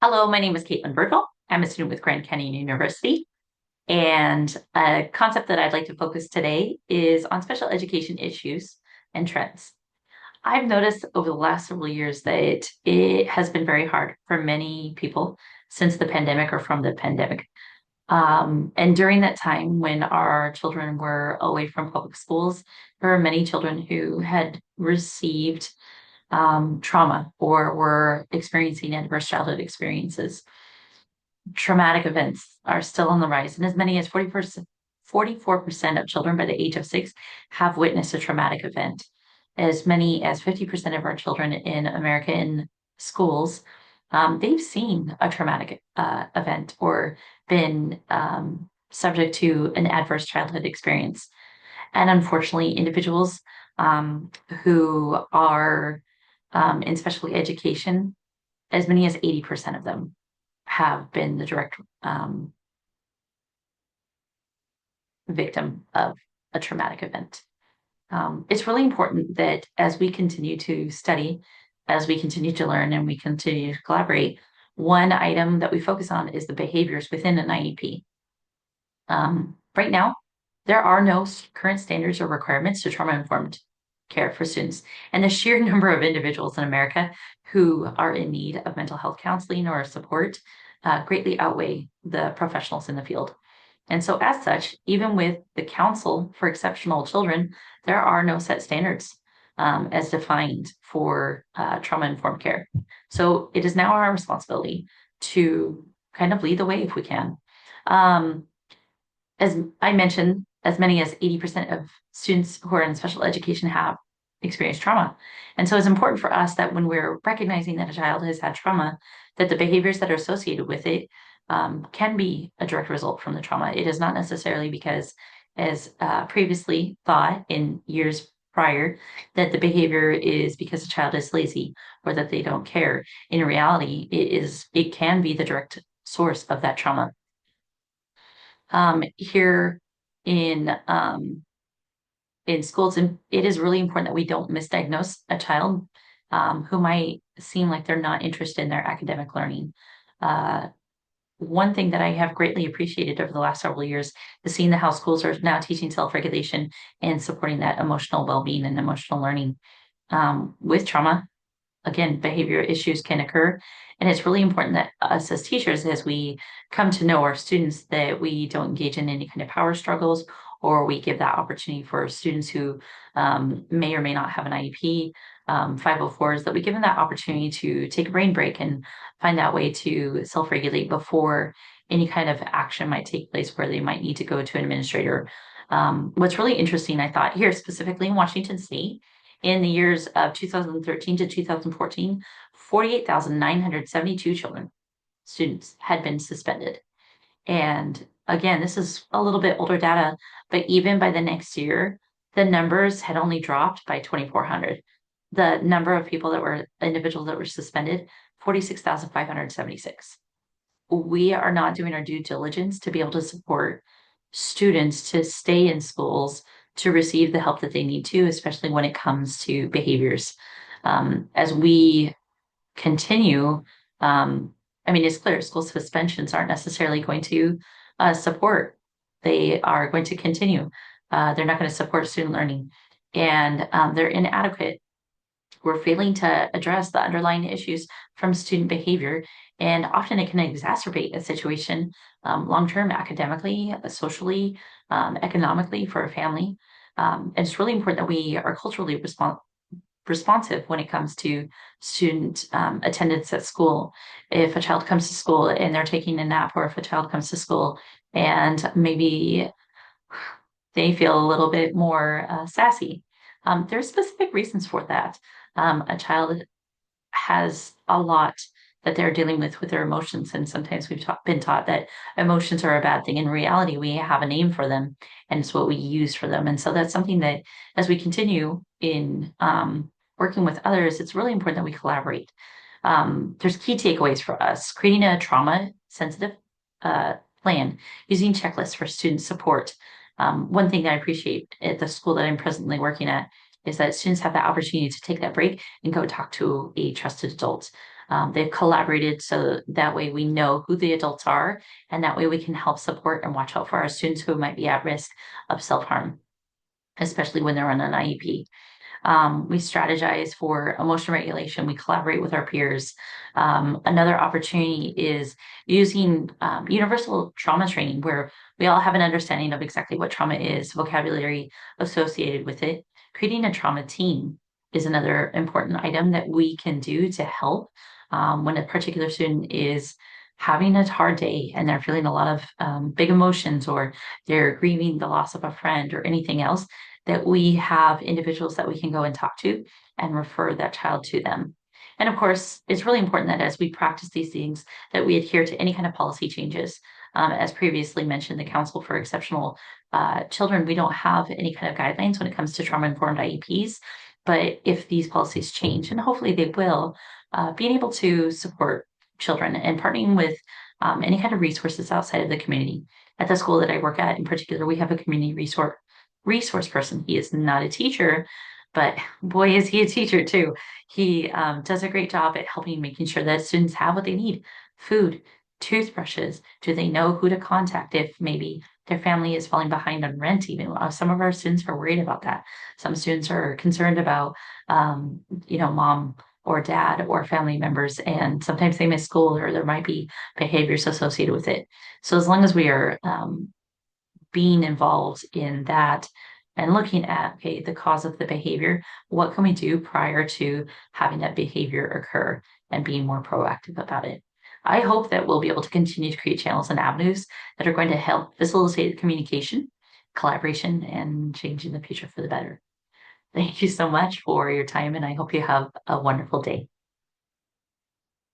Hello, my name is Caitlin Virgil. I'm a student with Grand Canyon University, and a concept that I'd like to focus today is on special education issues and trends. I've noticed over the last several years that it has been very hard for many people since the pandemic or from the pandemic. And during that time when our children were away from public schools, there were many children who had received trauma or were experiencing adverse childhood experiences. Traumatic events are still on the rise, and as many as 44% of children by the age of 6 have witnessed a traumatic event. As many as 50% of our children in American schools, they've seen a traumatic event or been subject to an adverse childhood experience. And unfortunately, individuals who are in special education, as many as 80% of them have been the direct victim of a traumatic event. It's really important that as we continue to study, as we continue to learn, and we continue to collaborate, one item that we focus on is the behaviors within an IEP. Right now, there are no current standards or requirements to trauma-informed care for students. And the sheer number of individuals in America who are in need of mental health counseling or support greatly outweigh the professionals in the field. And so, as such, even with the Council for Exceptional Children, there are no set standards as defined for trauma-informed care. So it is now our responsibility to kind of lead the way if we can. As I mentioned, as many as 80% of students who are in special education have experienced trauma. And so it's important for us that when we're recognizing that a child has had trauma, that the behaviors that are associated with it can be a direct result from the trauma. It is not necessarily because, as previously thought in years prior, that the behavior is because a child is lazy or that they don't care. In reality, it can be the direct source of that trauma. Here in schools, and it is really important that we don't misdiagnose a child who might seem like they're not interested in their academic learning. One thing that I have greatly appreciated over the last several years is seeing how schools are now teaching self-regulation and supporting that emotional well-being and emotional learning. With trauma, again, behavior issues can occur. And it's really important that us as teachers, as we come to know our students, that we don't engage in any kind of power struggles, or we give that opportunity for students who may or may not have an IEP, 504s, that we give them that opportunity to take a brain break and find that way to self-regulate before any kind of action might take place where they might need to go to an administrator. What's really interesting, I thought, here specifically in Washington State, in the years of 2013 to 2014, 48,972 children, students had been suspended. And again, this is a little bit older data, but even by the next year, the numbers had only dropped by 2,400. The number of individuals that were suspended, 46,576. We are not doing our due diligence to be able to support students to stay in schools to receive the help that they need to, especially when it comes to behaviors. As we continue, it's clear school suspensions aren't necessarily going to support. They are going to continue. They're not going to support student learning, and they're inadequate. We're failing to address the underlying issues from student behavior, and often it can exacerbate a situation long term, academically, socially, economically for a family. And it's really important that we are culturally responsive when it comes to student attendance at school. If a child comes to school and they're taking a nap, or if a child comes to school and maybe they feel a little bit more sassy, there's specific reasons for that. A child has a lot that they're dealing with their emotions. And sometimes we've been taught that emotions are a bad thing. In reality, we have a name for them, and it's what we use for them. And so that's something that, as we continue in working with others, it's really important that we collaborate. There's key takeaways for us: creating a trauma sensitive plan, using checklists for student support. One thing that I appreciate at the school that I'm presently working at, is that students have the opportunity to take that break and go talk to a trusted adult. They've collaborated so that way we know who the adults are, and that way we can help support and watch out for our students who might be at risk of self-harm, especially when they're on an IEP. We strategize for emotional regulation. We collaborate with our peers. Another opportunity is using universal trauma training, where we all have an understanding of exactly what trauma is, vocabulary associated with it. Creating a trauma team is another important item that we can do to help when a particular student is having a hard day and they're feeling a lot of big emotions, or they're grieving the loss of a friend or anything else, that we have individuals that we can go and talk to and refer that child to them. And of course, it's really important that as we practice these things, that we adhere to any kind of policy changes. As previously mentioned, the Council for Exceptional Children, we don't have any kind of guidelines when it comes to trauma-informed IEPs. But if these policies change, and hopefully they will, being able to support children and partnering with any kind of resources outside of the community. At the school that I work at in particular, we have a community resource person. He is not a teacher, but boy, is he a teacher too. He does a great job at helping making sure that students have what they need: food, toothbrushes. Do they know who to contact if maybe their family is falling behind on rent? Even some of our students are worried about that. Some students are concerned about, mom or dad or family members, and sometimes they miss school, or there might be behaviors associated with it. So as long as we are being involved in that and looking at, okay, the cause of the behavior, what can we do prior to having that behavior occur, and being more proactive about it. I hope that we'll be able to continue to create channels and avenues that are going to help facilitate communication, collaboration, and changing the future for the better. Thank you so much for your time, and I hope you have a wonderful day.